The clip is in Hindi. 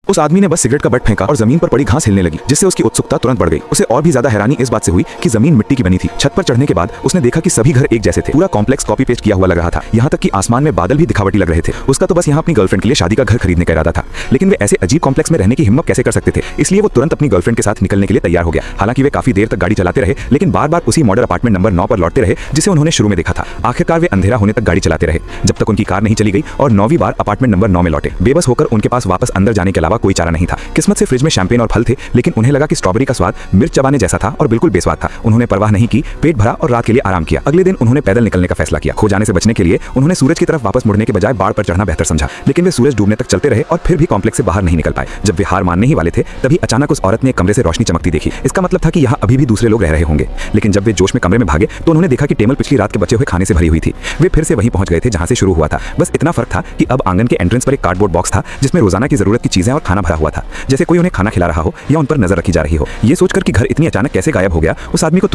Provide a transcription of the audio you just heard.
उस आदमी ने बस सिगरेट का बट फेंका और जमीन पर पड़ी घास हिलने लगी, जिससे उसकी उत्सुकता तुरंत बढ़ गई। उसे और भी ज्यादा हैरानी इस बात से हुई कि जमीन मिट्टी की बनी थी। छत पर चढ़ने के बाद उसने देखा कि सभी घर एक जैसे थे। पूरा कॉम्प्लेक्स कॉपी पेस्ट किया हुआ लग रहा था। यहाँ तक कि आसमान में बादल भी दिखावटी लग रहे थे। उसका तो बस यहाँ अपनी गर्लफ्रेंड के लिए शादी का घर खरीदने का इरादा था, लेकिन वे ऐसे अजीब कॉम्प्लेक्स में रहने की हिम्मत कैसे कर सकते थे। इसलिए वो तुरंत अपनी गर्लफ्रेंड के साथ निकलने के लिए तैयार हो गया। हालांकि वे काफी देर तक गाड़ी चलाते रहे, लेकिन बार बार उसी मॉडल अपार्टमेंट नंबर 9 पर लौटते रहे जिसे उन्होंने शुरू में देखा था। आखिरकार वे अंधेरा होने तक गाड़ी चलाते रहे, जब तक उनकी कार नहीं चली गई और 9वीं बार अपार्टमेंट नंबर 9 में लौटे। बेबस होकर उनके पास वापस अंदर जाने के अलावा कोई चारा नहीं था। किस्मत से फ्रिज में शैंपेन और फल थे, लेकिन उन्हें लगा कि स्ट्रॉबेरी का स्वाद मिर्च चबाने जैसा था और बिल्कुल बेस्वाद था। उन्होंने परवाह नहीं की, पेट भरा और रात के लिए आराम किया। अगले दिन उन्होंने पैदल निकलने का फैसला किया। खो जाने से बचने के लिए उन्होंने सूरज की तरफ वापस मुड़ने के बजाय बाड़ पर चढ़ना बेहतर समझा, लेकिन वे सूरज डूबने तक चलते रहे और फिर भी कॉम्प्लेक्स से बाहर नहीं निकल पाए। जब वे हार मानने ही वाले थे, तभी अचानक उस औरत ने एक कमरे से रोशनी चमकती देखी। इसका मतलब था कि यहाँ अभी भी दूसरे लोग रह रहे होंगे। लेकिन जब वे जोश में कमरे में भागे तो उन्होंने देखा कि टेबल पिछली रात के बचे हुए खाने से भरी हुई थी। वे फिर से वहीं पहुंच गए थे जहां से शुरू हुआ था। बस इतना फर्क था कि अब आंगन के एंट्रेंस पर एक कार्डबोर्ड बॉक्स था जिसमें रोजाना की जरूरत की चीजें और खाना भरा हुआ था, जैसे कोई उन्हें खाना खिला रहा हो या उन पर नजर रखी जा रही हो। ये सोचकर कि घर इतनी अचानक कैसे गायब हो गया, उस आदमी को